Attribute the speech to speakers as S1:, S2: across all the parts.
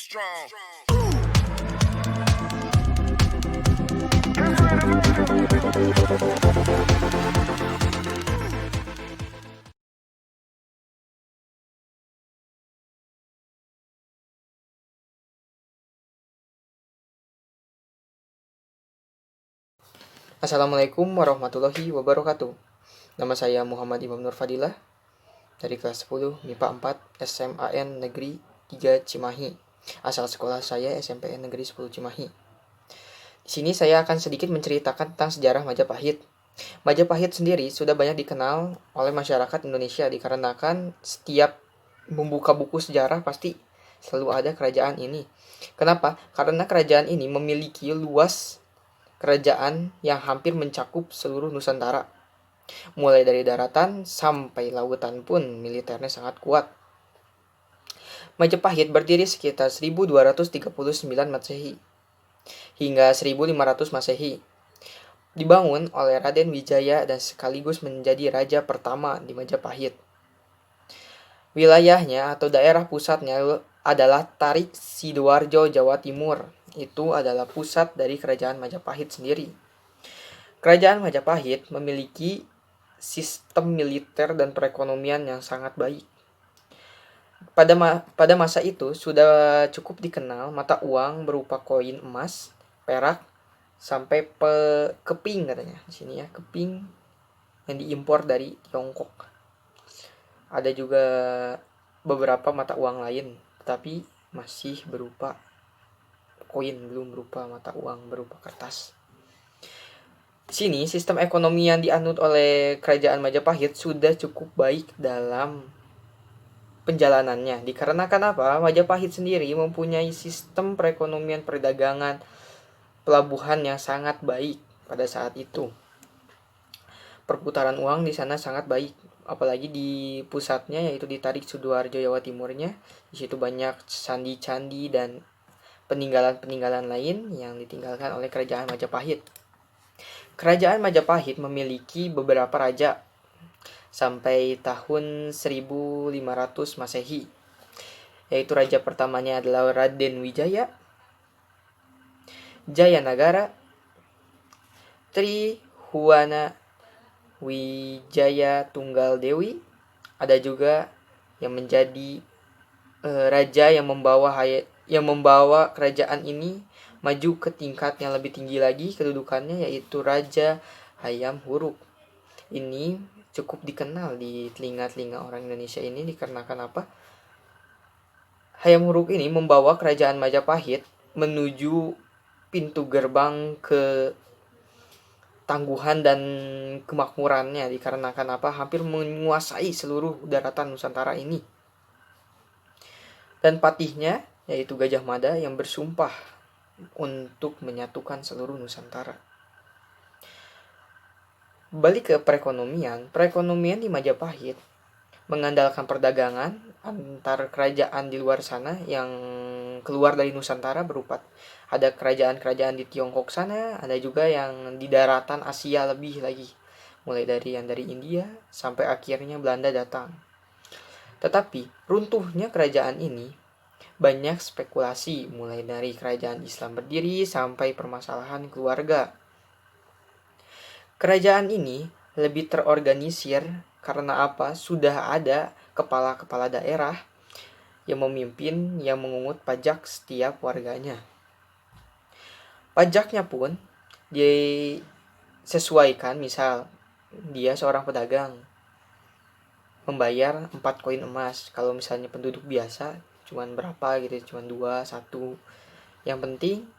S1: strong.
S2: Assalamualaikum warahmatullahi wabarakatuh. Nama saya Muhammad Imam Nur Fadilah dari kelas 10 MIPA 4 SMAN Negeri 3 Cimahi. Asal sekolah saya SMPN Negeri 10 Cimahi. Di sini saya akan sedikit menceritakan tentang sejarah Majapahit. Majapahit sendiri sudah banyak dikenal oleh masyarakat Indonesia dikarenakan setiap membuka buku sejarah pasti selalu ada kerajaan ini. Kenapa? Karena kerajaan ini memiliki luas kerajaan yang hampir mencakup seluruh Nusantara. Mulai dari daratan sampai lautan pun militernya sangat kuat. Majapahit berdiri sekitar 1239 Masehi hingga 1500 Masehi. Dibangun oleh Raden Wijaya dan sekaligus menjadi raja pertama di Majapahit. Wilayahnya atau daerah pusatnya adalah Tarik Sidoarjo, Jawa Timur. Itu adalah pusat dari kerajaan Majapahit sendiri. Kerajaan Majapahit memiliki sistem militer dan perekonomian yang sangat baik. Pada masa itu sudah cukup dikenal mata uang berupa koin emas, perak, sampai keping katanya di sini ya, keping yang diimpor dari Tiongkok. Ada juga beberapa mata uang lain, tetapi masih berupa koin, belum berupa mata uang berupa kertas. Di sini sistem ekonomi yang dianut oleh kerajaan Majapahit sudah cukup baik dalam penjalanannya. Dikarenakan apa? Majapahit sendiri mempunyai sistem perekonomian perdagangan pelabuhan yang sangat baik pada saat itu. Perputaran uang di sana sangat baik, apalagi di pusatnya yaitu di Tarik Sidoarjo, Jawa Timurnya. Di situ banyak candi-candi dan peninggalan-peninggalan lain yang ditinggalkan oleh kerajaan Majapahit. Kerajaan Majapahit memiliki beberapa raja sampai tahun 1500 Masehi. Yaitu raja pertamanya adalah Raden Wijaya, Jayanagara, Trihuana Wijaya Tunggal Dewi. Ada juga yang menjadi raja yang membawa kerajaan ini maju ke tingkat yang lebih tinggi lagi kedudukannya, yaitu Raja Hayam Wuruk. Ini cukup dikenal di telinga-telinga orang Indonesia ini dikarenakan apa? Hayam Wuruk ini membawa kerajaan Majapahit menuju pintu gerbang ke tangguhan dan kemakmurannya, dikarenakan apa? Hampir menguasai seluruh daratan Nusantara ini. Dan patihnya yaitu Gajah Mada yang bersumpah untuk menyatukan seluruh Nusantara. Balik ke perekonomian di Majapahit mengandalkan perdagangan antar kerajaan di luar sana yang keluar dari Nusantara berupa ada kerajaan-kerajaan di Tiongkok sana, ada juga yang di daratan Asia lebih lagi, mulai dari yang dari India sampai akhirnya Belanda datang. Tetapi runtuhnya kerajaan ini banyak spekulasi, mulai dari kerajaan Islam berdiri sampai permasalahan keluarga. Kerajaan ini lebih terorganisir karena apa? Sudah ada kepala-kepala daerah yang memimpin, yang mengungut pajak setiap warganya. Pajaknya pun disesuaikan, misal dia seorang pedagang membayar 4 koin emas. Kalau misalnya penduduk biasa cuman berapa gitu, cuman 2, 1. Yang penting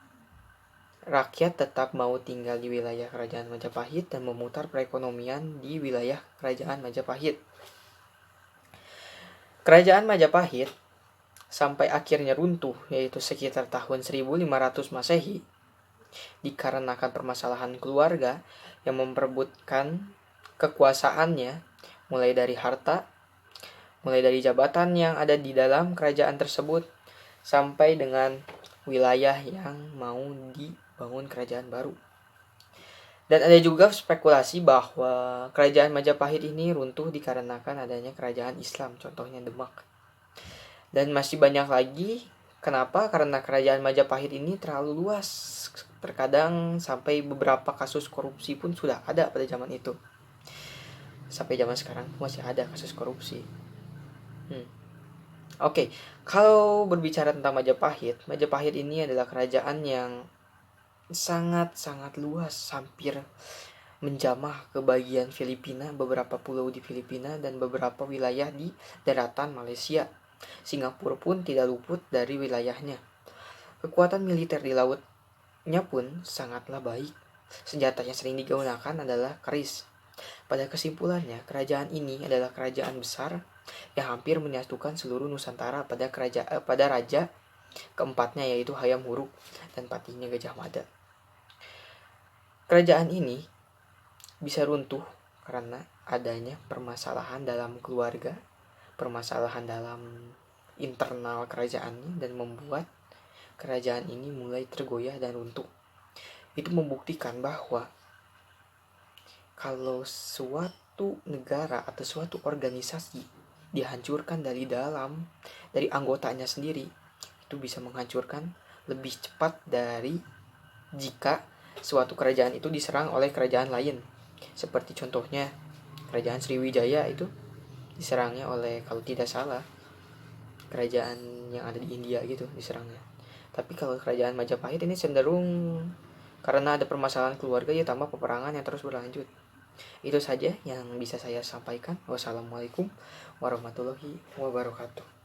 S2: rakyat tetap mau tinggal di wilayah kerajaan Majapahit dan memutar perekonomian di wilayah kerajaan Majapahit. Kerajaan Majapahit sampai akhirnya runtuh, yaitu sekitar tahun 1500 Masehi, dikarenakan permasalahan keluarga yang memperebutkan kekuasaannya, mulai dari harta, mulai dari jabatan yang ada di dalam kerajaan tersebut, sampai dengan wilayah yang mau dibangun kerajaan baru. Dan ada juga spekulasi bahwa kerajaan Majapahit ini runtuh dikarenakan adanya kerajaan Islam, contohnya Demak. Dan masih banyak lagi Kenapa? Karena kerajaan Majapahit ini terlalu luas. Terkadang sampai beberapa kasus korupsi pun sudah ada pada zaman itu. Sampai zaman sekarang masih ada kasus korupsi. Oke, kalau berbicara tentang Majapahit, Majapahit ini adalah kerajaan yang sangat-sangat luas, hampir menjamah ke bagian Filipina, beberapa pulau di Filipina, dan beberapa wilayah di daratan Malaysia. Singapura pun tidak luput dari wilayahnya. Kekuatan militer di lautnya pun sangatlah baik. Senjata yang sering digunakan adalah keris. Pada kesimpulannya, kerajaan ini adalah kerajaan besar yang hampir menyatukan seluruh Nusantara pada raja keempatnya, yaitu Hayam Wuruk dan patinya Gajah Mada. Kerajaan ini bisa runtuh karena adanya permasalahan dalam keluarga, permasalahan dalam internal kerajaannya, dan membuat kerajaan ini mulai tergoyah dan runtuh. Itu membuktikan bahwa kalau suatu negara atau suatu organisasi dihancurkan dari dalam, dari anggotanya sendiri, itu bisa menghancurkan lebih cepat dari jika suatu kerajaan itu diserang oleh kerajaan lain. Seperti contohnya kerajaan Sriwijaya itu diserangnya oleh, kalau tidak salah, kerajaan yang ada di India gitu diserangnya. Tapi kalau kerajaan Majapahit ini cenderung karena ada permasalahan keluarga ya tambah peperangan yang terus berlanjut. Itu saja yang bisa saya sampaikan. Wassalamualaikum warahmatullahi wabarakatuh.